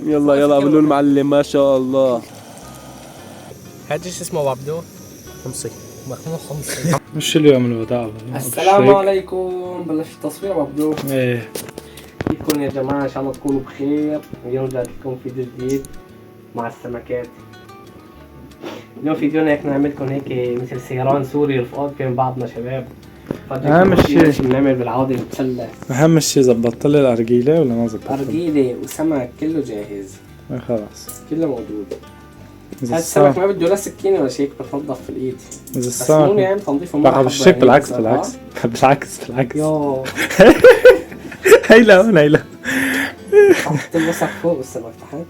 يلا يلا قبلوا المعلم ما شاء الله. هاد ايش اسمه عبدو؟ خمسي مخمو خمسي. مش اليوم الوداع. السلام عليكم. بلش التصوير عبدو. ايه كيفكم يا جماعة؟ ان شاء الله تكونوا بخير. اليوم جاي لكم فيديو جديد مع السمكات. اليوم فيديونا هيك نعمل لكم هيك مثل سيران سوري رفقات بين بعضنا شباب. أهم شيء شو بنعمل بالعادة نتسلى. أهم شيء زبطت لي الأرجيلة ولا ما زبطت؟ أرجيلة وسمك كله جاهز. خلاص كله موجود. هذا السمك ما بده لا سكينة ولا شيء، بتنظف في الإيد. إذا بس مو يعني تنظيفه لا بالشيك بالعكس بالعكس يو هي لون هي لون. حط الوسخ فوق والسمك تحت.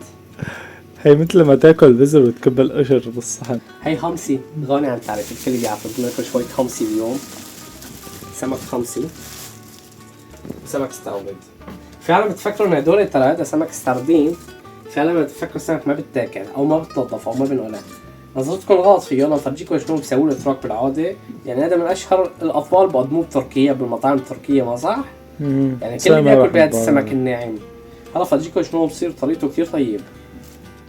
هي مثل ما تاكل بذر وتكب القشر بالصحن. هي خمسي غني عن تعريف، الكل يعرف. بدنا ناكل شوية خمسي اليوم. سمك خمسي وسمك استعوبد. فعلا بتفكروا ان هدول ترى هذا سمك ستاردين. فعلا بتفكروا السمك ما بتاكل او ما بتنظف او ما بنقلع. نظرتكم غلط فيه. يلا نفرجيكم شلون بيسووا له تراك بالعاده. يعني هذا من اشهر الاطفال بقدموه بتركيا بالمطاعم التركيه، ما صح؟ يعني كل بياكل بهذا السمك الناعم. هلا فرجيكم شلون بصير طريقته كثير طيب.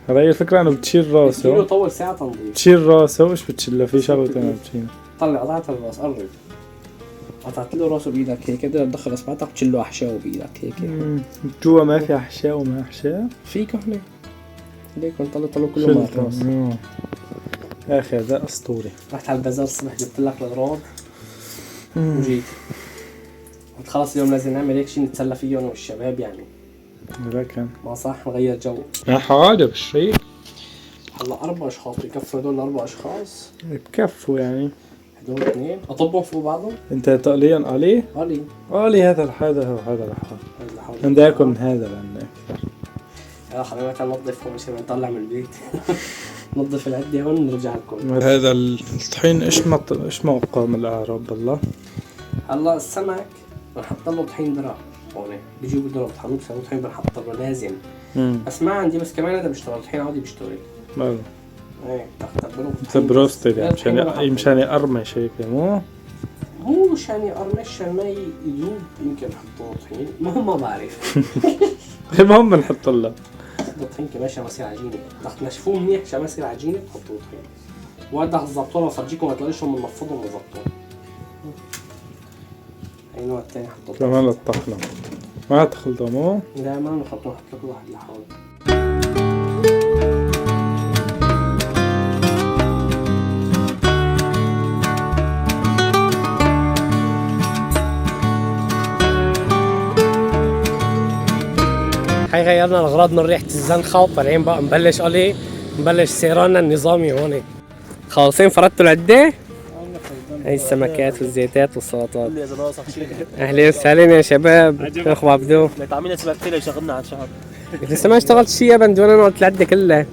هي الفكرة انه بتشيل راسه. كيلو طول ساعة تنظيف. بتشيل راسه وش بتشيله في شغلة ثانية بتشيله. طلع قطعت الراس، قرب. قطعت له راسه بايدك هيك، قدر تدخل اصبعتك تشيل له احشائه بايدك هيك. جوا ما في احشاء وما احشاء. في كحلة. ليك طلعوا كله مع الراس. يا اخي هذا اسطوري. رحت على البازار الصبح جبت لك الاغراض وجيت. قلت خلاص اليوم لازم نعمل هيك شيء نتسلى فيه انا والشباب يعني. لكن ما صح نغير جو. يا حاجة بالشيء. هلا 4 اشخاص بكفوا هدول 4 اشخاص. بكفوا يعني. هدول 2 اطبهم فوق بعضهم. انت تقليا علي؟ علي هذا لحاله وهذا لحاله. هذا بدي اكل من هذا لانه اكثر. يلا خلينا ننظف مش نطلع من البيت. ننظف العدة هون ونرجع لكم. هذا الطحين ايش موقعه من الاعراب بالله؟ هلا السمك بنحط له طحين برا هون. بيجيبوا بدهم يطحنوه بسووا طحين بنحط له لازم. بس ما عندي، بس كمان هذا بيشتغل طحين عادي بيشتغل. ماله؟ ايه تختبروه بروستد يعني مشان يقرمش هيك مو مشان يقرمش، عشان ما يذوب. يمكن نحطوا طحين، ما بعرف. المهم بنحط له الطحين كمان عشان ما يصير عجينه. بدك تنشفوه منيح عشان ما يصير عجينه بتحطوا طحين. وهذا تظبطوه بفرجيكم ما تلاقيشهم منفضهم وظبطوه. هي نوع الثاني حطوا كمان الطحنه ما تخلطوا مو؟ لا ما نحطوه، نحط لكل واحد لحاله. هاي غيرنا الاغراض من ريحة الزنخة وطالعين بقى نبلش سيراننا النظامي هون. خالصين فردتوا العدة؟ هاي السمكات والزيتات والسلطات. اهلين وسهلين يا شباب. اخو عبدو تعملنا سمكتين يشغلنا عن شهر. لسه ما اشتغلت شيء يا بند، وانا قلت العدة كلها.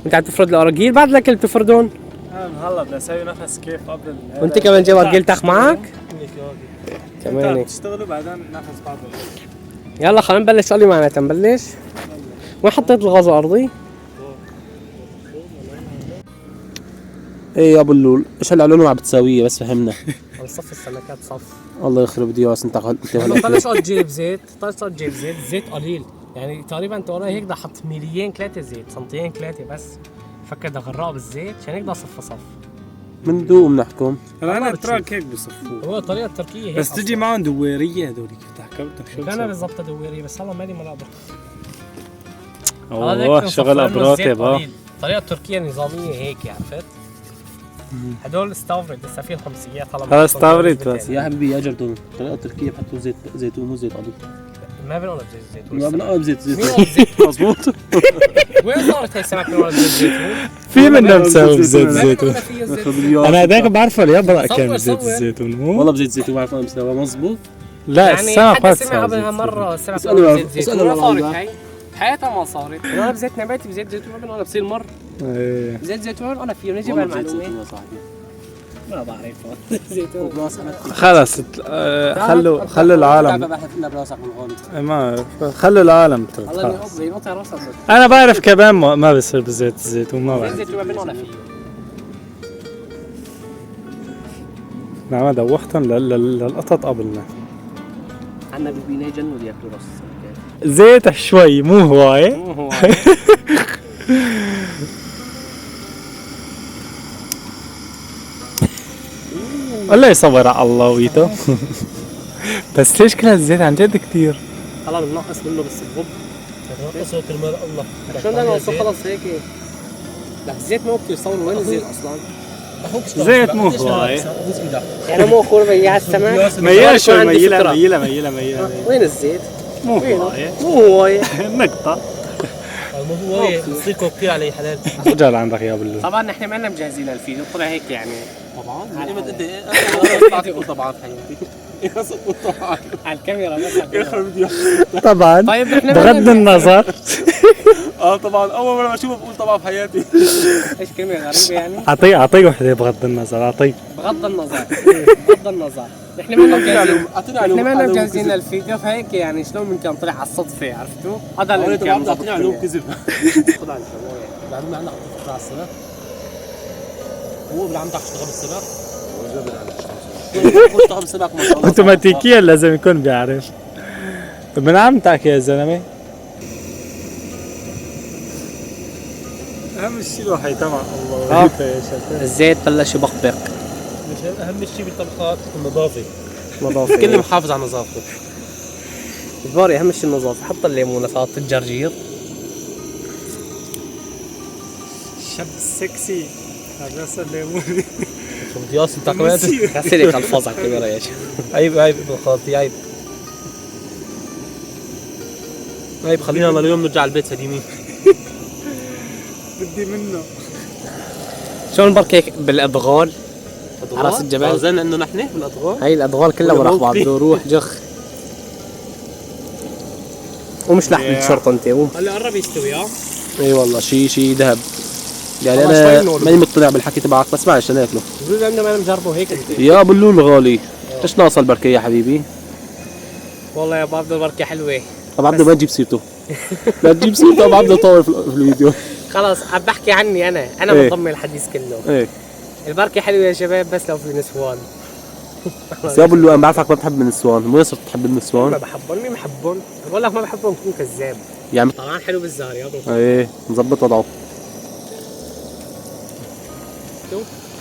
انت عم تفرد الاراجيل بعد الاكل بتفردون؟ هلا بدنا نسوي نفس كيف قبل. وانت كمان جاي اراجيل تاخ معك؟ كمان تشتغلوا بعدين نفس بعض. يلا خلينا نبلش. قال لي معناتها نبلش. وين حطيت الغاز الارضي؟ ايه يا ابو اللول، ايش هالعلوم عم بتساويه بس فهمنا. نصف السمكات صف. الله يخرب ديوس انت طلعت تجيب زيت، الزيت قليل يعني تقريبا. انت وراي هيك بدي احط مليين 3 زيت، سنتين 3 بس. فكر بدي اغرقه بالزيت عشان هيك بدي صف. من دوم نحكم. انا التراك هيك بصفوه. هو الطريقه التركيه هيك بس تجي معهم دويريه هذول كيف حكيت شو انا بالضبط دويريه، بس هلا مالي ملابر. اوه شغل ابراتب. الطريقه التركيه نظاميه هيك عرفت. هدول استورد لسه في الخمسيات. هذا استورد بس يا حبيبي يا جردون الطريقه التركيه بحطوا زيت زيتون مو زيت ابيض. ما بنقولها بزيت الزيتون. لا بنقولها بزيت زيتون. مضبوط. وين صارت هي السمك بنقولها بزيت الزيتون؟ في منها مساوي بزيت الزيتون. انا هذاك بعرفه اليابرا كان بزيت الزيتون مو والله بزيت الزيتون بعرف انا مساوي مضبوط. لا يعني السمك حتى سمع قبلها مره سمك بزيت الزيتون ما صارت هي حياتها ما صارت. بنقولها بزيت نباتي بزيت زيتون ما بنقولها بصير مر. زيت زيتون انا فيه نجيب هالمعلومه ما بعرفها. زيتون خلص خلوا العالم ما خلوا العالم انا بعرف كمان ما بصير بزيت الزيتون ما بعرف. زيت الزيتون ما بنقولها فيه. نعم دوختن للقطط قبلنا. عنا بالبناية جنوا ياكلوا راس السمكات. زيت شوي مو هواي. مو هو الله يصبر على الله ويته. بس ليش كل هالزيت عن جد كثير؟ خلاص بنقص منه بس بغب. نقصه كرمال الله. شلون بدنا نقصه خلص هيك؟ لا الزيت مو كثير صور، وين الزيت اصلا؟ زيت مو هواي. يعني مو خور بياع السمك؟ ميلة شوي، عندي ميلة فكرة. ميلة. وين الزيت؟ مو هواي. مو هواي. نقطة. مو هو يصيركم كثير علي حلال. رجال عندك يا بلو. طبعا نحن ما لنا مجهزين الفيديو، طلع هيك يعني طبعا انت تقول طبعا في حياتي. على الكاميرا بس. يخرب فيديو. طبعا طيب نحن بغض النظر. طبعا اول مره بشوفه بقول طبعا في حياتي. ايش كلمة غريبة يعني؟ اعطيه وحدة بغض النظر، اعطيه. بغض النظر بغض النظر نحن ما لنا مجهزين، اعطيني نحن ما لنا علوم مجهزين الفيديو، فهيك يعني شلون ممكن طلع على الصدفة، عرفتوا؟ هذا اللي طبعا كان اعطيني علوم كذب. خذ على الجوال. بعدين عندك فكره على السمك. هو اللي عم تشتغل بالسمك. اشتغل بالسمك ما شاء الله. اوتوماتيكيا لازم يكون بيعرف. طب من عمتك يا زلمه؟ اهم شيء الواحد تمام الله وياك يا شباب. الزيت بلش يبقبق. مش اهم شيء بالطبخات النظافه. نظافة كل محافظ على نظافته. جباري اهم شيء النظافة. حط الليمون سلطة الجرجير. شاب سكسي هذا الليمون. شو بدي اصل انت كمان. غسلك الفاظ على الكاميرا يا شيخ. عيب ابن خالتي عيب. عيب خلينا اليوم نرجع البيت سليمين. بدي منه. شلون بركي هيك بالادغال على راس الجبل؟ زين انه نحن بالاطغال. هاي الادغال كلها ورا بعض، بده روح جخ. ومش لحم الشرطة انت قوم. هلا قرب يستوي اي والله شيء ذهب. يعني والله انا شوي نور. ماني مقتنع بالحكي تبعك، بس معلش ناكله. بقول عندنا ما مجربه هيك انت. يا بلول غالي، ايش ناقص البركة يا حبيبي؟ والله يا ابو عبد البركه حلوه. ابو عبده ما تجيب سيرته. لا تجيب سيرته، ابو عبده طول في الفيديو. خلاص عم بحكي عني انا إيه. مضمن الحديث كله. ايه البركه حلوه يا شباب بس لو في نسوان. بس يا بلول انا بعرفك ما بتحب النسوان، مو صرت تحب ما النسوان؟ بحبهم مين بحبهم؟ بقول لك ما بحبهم بكون كذاب. يعني طبعا حلو بالزهر يا ابو. ايه مظبط وضعه.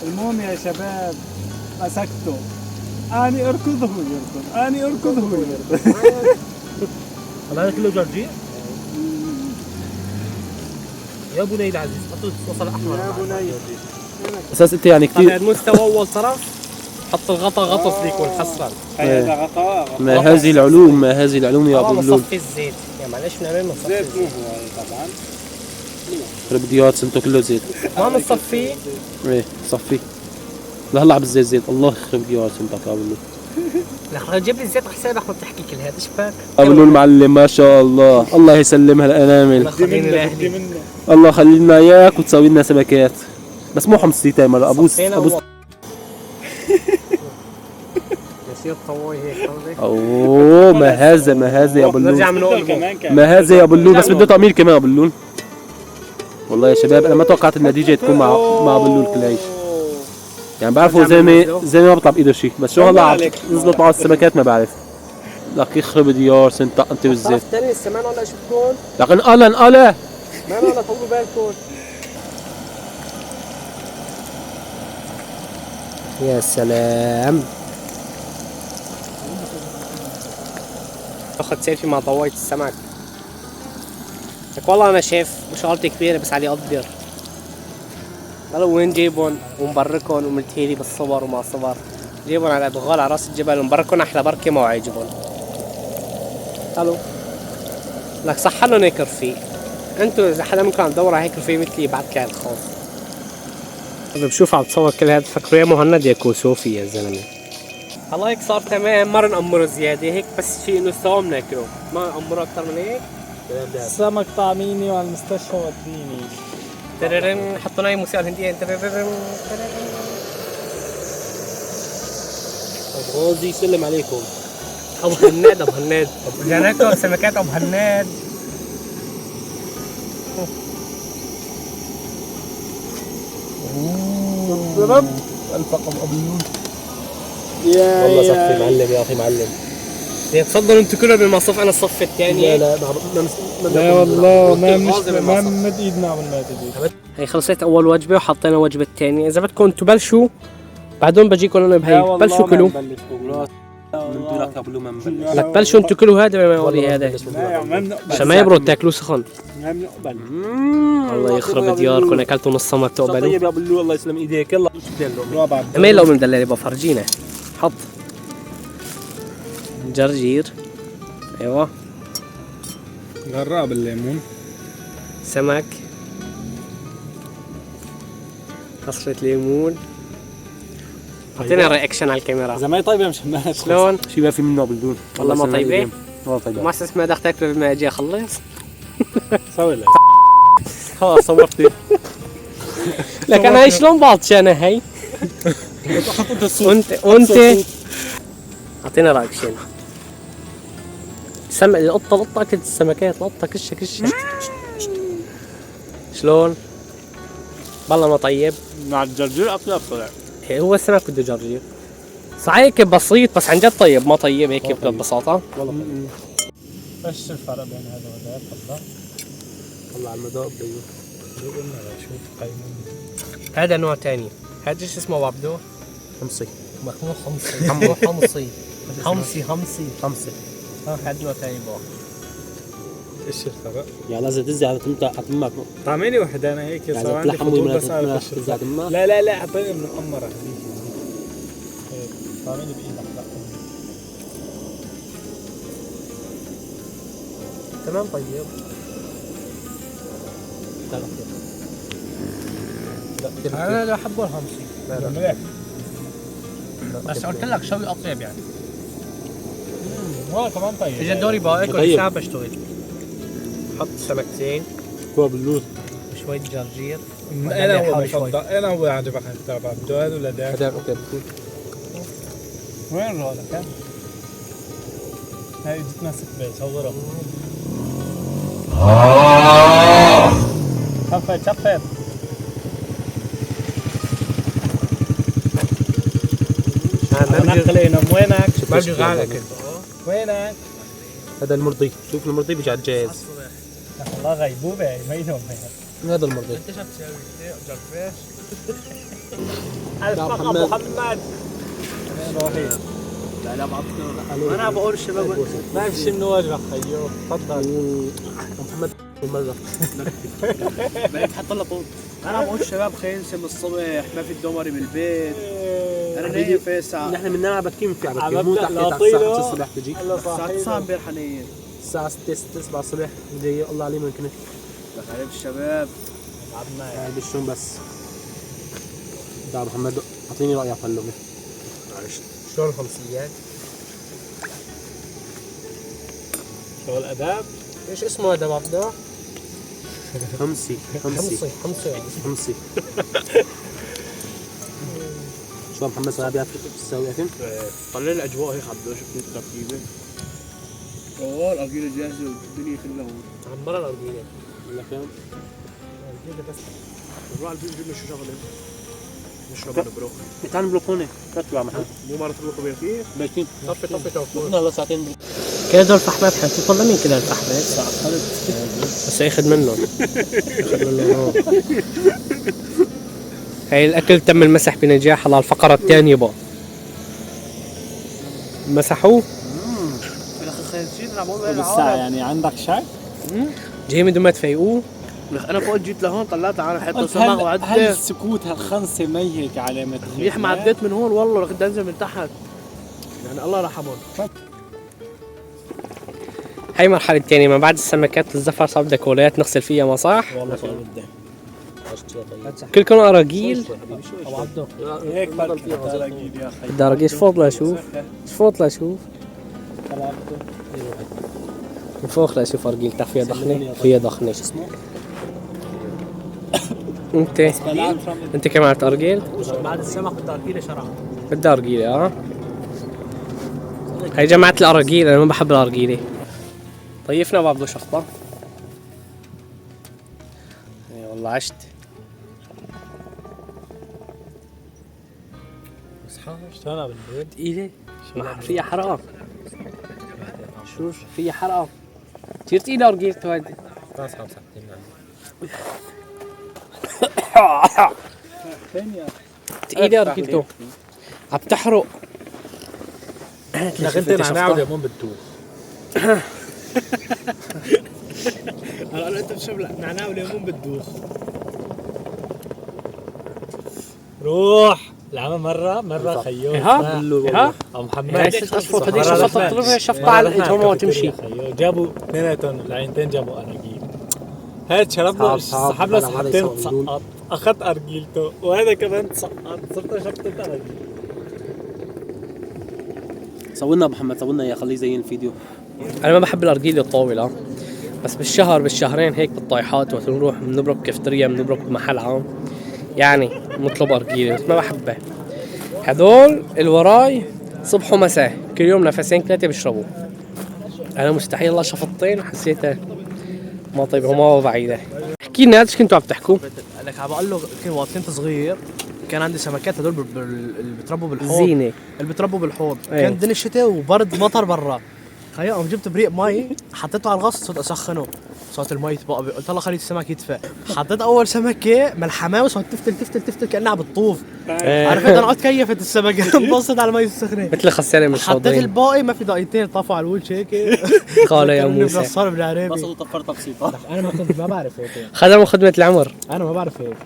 المهم يا شباب مسكته. اني اركض هو يركض، اني اركض هو يركض. هذا كله جرجير. يا بني العزيز حطوا الصوص الاحمر. يا بني. اساس انت يعني كثير هذا مستوى اول طرف. حط الغطا غطس ليك والحصرا. هذا غطاء. ما هذه العلوم، ما هذه العلوم يا ابو بلول. نصفي الزيت يا معلش نعمل نصفي زيت الزيت. مو هواي طبعا. بدي اياه سمته كله زيت. ما نصفيه. ايه صفي. لهلا عم بالزيت زيت، الله يخرب اياه سمتك يا ابو بلول. لك جيب لي الزيت على حسابك ما بتحكي كل هذا ايش فاك؟ ابو بلول معلم ما شاء الله، الله يسلمها الانامل. خليني لاهلي. منه. الله يخلي لنا اياك وتسوي لنا سمكات، بس مو حمصتين مره ابوس ابوس. يصير طواي هيك قصدك؟ اوه ما هذا يا ابو نرجع بلول، من كمان كان. ما هذا يا ابو بلول، بس بده تأمير كمان ابو بلول. والله يا شباب انا ما توقعت النتيجه تكون مع ابو بلول كل هيك. يعني بعرفوا زلمه ما بيطلع بايده شيء، بس شو هلا نزلت معه السمكات ما بعرف. لك يخرب ديار سنتق انت بالزيت. عرفت تاني السمان ولا شفتون؟ لكن قلن قلا ما ولا طولوا بالكم. يا سلام. اخذ سيلفي مع طواية السمك. لك والله انا شايف شغلتي كبيرة بس علي اقدر. قالوا وين جيبهم ومبركهم وملتهيلي بالصور وما صور. جيبهم على ادغال على راس الجبل ومبركهم احلى بركة ما عاجبهم. قالوا لك صح لهم هيك رفيق. انتوا اذا حدا منكم عم تدور على هيك رفيق مثلي يبعتلي على الخاص. اذا بشوف عم تصور كل هذا فكروا يا مهند يا كوسوفي يا زلمه. الله هيك صار تمام ما نأمره زياده هيك بس شيء انه سوا بناكله ما نأمره اكثر من هيك. السمك طعميني وعلى المستشفى وديني. تررن حطوا لنا موسيقى الهنديه تررن. ابو غازي يسلم عليكم. ابو هناد ابو هناد جانا سمكات ابو هناد. رب الفقم ابو. يا والله صفي معلم يا اخي معلم. تفضلوا انتوا كلوا بالمصاف انا الصف الثاني. لا والله ما بنمد ايدنا قبل ما تجي. هي خلصت اول وجبه وحطينا الوجبه الثانيه. اذا بدكم انتوا بلشوا بعدين بجيكم انا بهي. بلشوا كلوا. لك بلشوا انتوا كلوا هذا ما يوري هذا عشان ما يبرد تاكلوه سخن. ما بنقبل. الله يخرب دياركم اكلتوا نص ما بتقبلوا. طيب يا ابو اللول الله يسلم ايديك يلا شو بدنا عمين لو من دلالي بفرجينا. حط جرجير. ايوه غراب الليمون. سمك. عصرة ليمون. اعطينا رياكشن على الكاميرا. اذا ما هي طيبه مش ما شلون؟ شو ما في منه ابو اللول والله ما طيبه؟ والله طيبه. ما اساس ما بدك تاكله بما اجي اخلص. سوي لك خلاص صورتي. لك انا هي شلون باطشانه هي؟ وانت اعطينا رياكشن. القطه اكلت السمكات. القطه كشه شلون؟ والله ما طيب. مع الجرجير اطيب طلع. هو السمك بده جرجير. صحيح هيك بسيط بس عن جد طيب ما طيب هيك ببساطه. والله ايش الفرق بين هذا وهذا؟ تفضل. والله على المذاق بيو. شوف قيمون. هذا نوع ثاني. هذا ايش اسمه وابدو؟ حمصي مو حمصي. عمو حمصي. حمصي. هذا نوع ثاني بقى. ايش الفرق؟ يعني لازم تزي على تمك طعميني وحده انا هيك يعني صار عندي تلحم فضول ولا بس اعرف ايش تزي على الفرق. تمك. لا اعطيني من القمره هذيك. طعميني بايدك لا. تمام طيب. انا لا احبه الحمصي. مليح. بس قلت لك شوي اطيب يعني. هو كمان طيب. اجى دوري بقى اكل طيب. ساعه بشتغل. حط سمكتين هو باللول وشويه جرجير. انا هو بفضل انا هو عجبك تبع بدواد ولا ده؟ هذا اوكي. وين رولك؟ هاي جتنا ست صورها. شفت نقلينا وينك؟ ما بدي غالك وينك؟ هذا المرضي. شوف المرضي بيجي على الجاهز. والله غيبوبة ما ينوم هذا المرضي. انت شو بتسوي؟ جربش؟ اسمك ابو محمد. روحي. لا بعطله. انا بقول الشباب ما في شيء من وجهك خيو. تفضل. محمد مرة بقيت حط له طول. انا بقول الشباب خلينا نسم الصبح ما في الدمري بالبيت. انا نايم في الساعه. نحن بننام بكير في عم عبكير مو ببدأ تحكي على لاطيله. الساعة 5 الصبح تجي. الساعه 9 امبارح نايم. الساعة 6 7 الصبح جاي الله عليه من كنت دخلت الشباب. قاعد بالشوم بس. تعال محمد اعطيني رأيك على اللقمة. شلون الخمسيات؟ شغل اداب. ايش اسمه هذا بعده؟ حمصي حمصي شو محمد صار بيعرف تسوي اكل؟ طلع الاجواء هيك عبده شوف التركيبه. اوه الارجيله جاهزه والدنيا كلها هون. عمرها الارجيله. ولا كم؟ الارجيله بس. نروح على البيت نجيب له شو شغله. نشرب البروك. تعال بلوكوني كتبع محمد مو مرة تبلوكوا بيكي؟ باكين طفي توكل. هلا ساعتين كده دول فحمات حنشوف والله مين كده الفحمات. بس ياخذ منهم. هاي الاكل تم المسح بنجاح على الفقرة الثانية بقى. مسحوه؟ بالساعة يعني عندك شك؟ جاي من دون ما تفيقوه. انا فوق جيت لهون طلعت على حته سماء وعديت. هالسكوت هالخنسة ما هيك علامة منيح ما عديت من هون والله رح انزل من تحت. يعني الله يرحمهم. هاي المرحلة الثانية من بعد السمكات الزفر صار بدها كولات نغسل فيها ما صح؟ والله صار بدي كلكم أراجيل؟ هيك فرق الاراجيل يا اخي. بدي أراجيل شفوط لأشوف. شفوط لأشوف. من فوق لأشوف أرجيل تاع فيها ضخنة. فيها ضخنة. انت كمان عرفت أرجيل؟ بعد السمك بدي أرجيله شرع بدي أرجيلة هاي جماعة الأراجيل أنا ما بحب الأرجيلة. طيفنا بعض شفطة. اي والله عشت. شلونها بالبيت؟ تقيلة؟ ما فيها حرقة. شوش في حرقه كثير ثقيله ارجيلته هيدي. راسها مسكتين ثقيله ارجيلته عم تحرق. لغنت نعناع وليمون بالدوب. هلا انت بتشرب نعناع وليمون بالدوب. روح العمى مرة خيو. ها محمد اشفط هذيك شفطت له شفطه على الاجهمه وتمشي. جابوا اثنيناتهم العينتين جابوا أراجيل. هاد شرب له سحب له سحبتين تسقط، اخذت ارجيلته وهذا كمان تسقط، صرت شفطة أراجيل. سوينا ابو محمد سوينا يا خليه زين الفيديو. انا ما بحب الارجيله الطاوله، بس بالشهرين هيك بالطايحات وقت نروح بنبرك كافتريا بنبرك بمحل عام يعني نطلب ارجيله، بس ما بحبها. هدول الوراي صبح ومساء كل يوم نفسين 3 بشربوا. انا مستحيل الله شفطتين حسيتها ما طيبه وما بعيده. احكي لنا ايش كنتوا عم تحكوا؟ لك عم بقول له وقت كنت صغير كان عندي سمكات هدول اللي بتربوا بالحوض، زينه اللي بتربوا بالحوض. ايه. كان الدنيا الشتاء وبرد مطر برا، خيام جبت بريق مي حطيته على الغص صرت اسخنه، صارت المي تبقى قلت الله خليت السمك يدفى. حطيت اول سمكه ملحمه وصارت تفتل كانها عم بتطوف. عرفت انا قعدت كيفت السمكه انبسطت على المي السخنه. مثل خساره من حطيت الحوضين. الباقي ما في دقيقتين طافوا على الوجه هيك. قال يا موسى صار بالعربي. بس طفرتها بسيطه. انا ما بعرف هيك، خدموا خدمه العمر. انا ما بعرف هيك.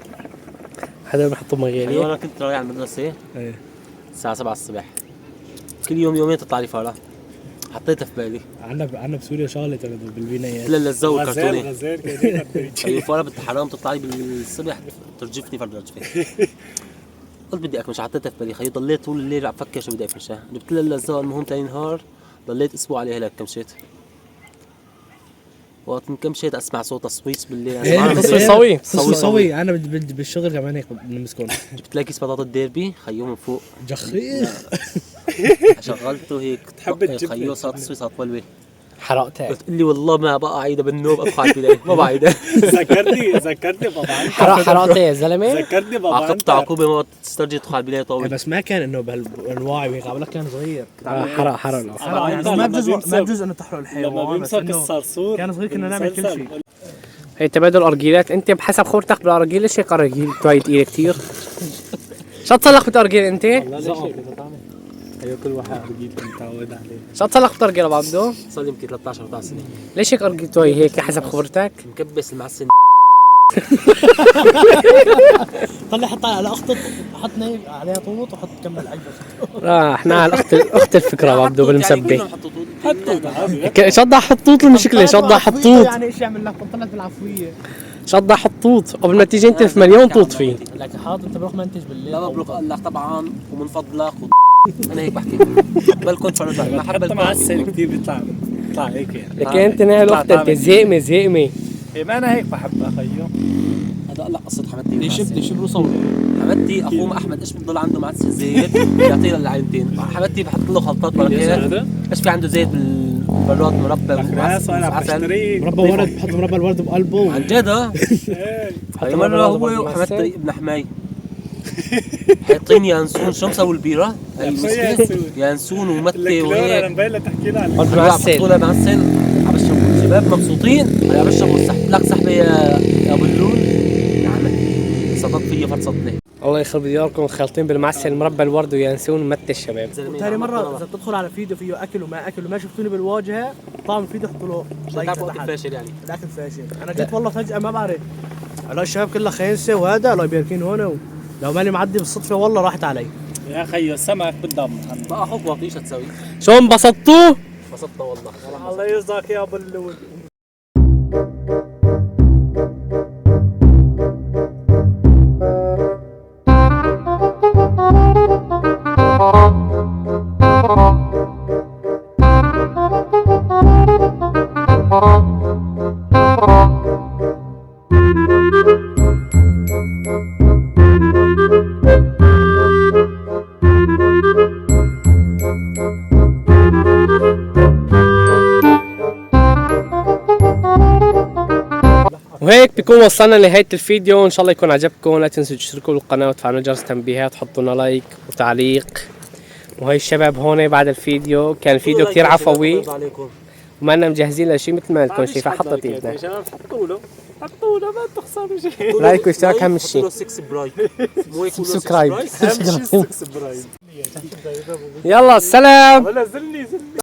هذا بحطوا مغياليه. انا كنت رايح على المدرسه ايه الساعه 7 الصبح، كل يوم يومين تطلع لي فرة. حطيتها في بالي عنا بسوريا شغله بالبنايات لا الزو الكرتوني. غزال هي الفرة بالحرام تطلع لي بالصبح ترجفني فرد رجفه. قلت بدي اكمش، حطيتها في بالي خيي، ضليت طول الليل عم فكر شو بدي اكمشها، جبت لها اللزقه. المهم ثاني نهار ضليت اسبوع عليها هيك كمشيت. وقت كمشيت اسمع صوت تصويص بالليل. تصوي صوي انا بالشغل كمان هيك بنمسكون. جبت لها كيس بطاطا ديربي خيو من فوق، جخيخ شغلته هيك تحب الجبنة. خيو صارت تصويص صارت ولوي. حرقتها. قلت لي والله ما بقى اعيدها بالنوم ادخل على البدايه ما بعيدها. ذكرتني بابا حرقتها يا زلمه. ذكرني بابا عاقبت عقوبه ما تسترجي تدخل على البدايه طول. بس ما كان انه بهالوعي وهيك، عم لك كان صغير. حرق ما بجوز انه تحرق لما الحيوان، بس بيمسك انه الصرصور كان صغير كنا نعمل كل شيء. هي تبادل ارجيلات. انت بحسب خبرتك بالارجيل ليش هيك ارجيل توي تقيله كثير؟ شو تصلح بالارجيل انت؟ ايوه كل واحد ارجيل متعود عليه. شو تصلح بالارجيل ابو عبدو؟ صار لي يمكن 13 14 سنه ليش هيك ارجيل توي هيك حسب خبرتك؟ مكبس المعسل. طلع حط على اخت حط عليها طوط وحط كمل علبه. لا احنا على اخت الفكره ابو عبدو بالمسبه. حطوا شضع حطوط المشكله، شضع حطوط يعني ايش يعمل لك؟ طلعت بالعفويه. شضع حطوط قبل ما تيجي انت في مليون طوط فيه. لك حاضر انت بروح منتج بالليل. لا مبروك قال لك طبعا ومن فضلك انا هيك بحكي بلكم فرجت ما حب حتى معسل كثير بيطلع هيك يعني. لكن انت نهي الوقت انت زهقمه إيه ما انا هيك بحبها خيو. هذا قال لك قصه حمدتي. شبرو صوري. حمدتي اخوه احمد ايش بضل عنده معسل زيت بيعطيه للعينتين. حمدتي بحط له خلطات بركات. ايش في عنده زيت بالبراد مربى وعسل. مربى ورد، بحط مربى الورد بقلبه. عن جد ها؟ هاي مرة هو وحمدتي ابن حماي حاطين يانسون. شو مسوي البيرة؟ يانسون ومتي وهيك. انا مبين لك تحكي لها قلت معسل. بطولة معسل عم بشربوا شباب مبسوطين. عم بشربوا سحب لك سحبة يا ابو اللول. نعم صدق فيا فرصتني. الله يخرب دياركم خالطين بالمعسل مربى الورد ويانسون ومتى الشباب. ثاني مرة إذا بتدخل على فيديو فيه أكل وما أكل وما شفتوني بالواجهة طعم الفيديو حطوا له لايك تعرفوا تحت. فاشل يعني. الأكل فاشل. أنا جيت والله فجأة ما بعرف. هلا الشباب كلها خينسة وهذا الله يباركين هون لو ماني معدي بالصدفة والله راحت علي. يا خيو السمك بالدم. بقى اخوك واطيش تسوي. شو انبسطتوا؟ انبسطت والله. الله يرزقك يا ابو اللول. وهيك بيكون وصلنا لنهاية الفيديو. ان شاء الله يكون عجبكم. لا تنسوا تشتركوا بالقناة وتفعلوا جرس التنبيهات وتحطوا لنا لايك وتعليق. وهي الشباب هون بعد الفيديو كان الفيديو كتير عفوي. وما لنا مجهزين لشيء مثل ما لكم مش شايفين حد حطت لايكات يا ايدنا. شباب، حطوا له ما تخسروا شيء. لايك واشتراك اهم شيء. 6 برايم مو يكون سبسكرايب. اهم شيء السبسكرايب. يلا السلام. ولا زلني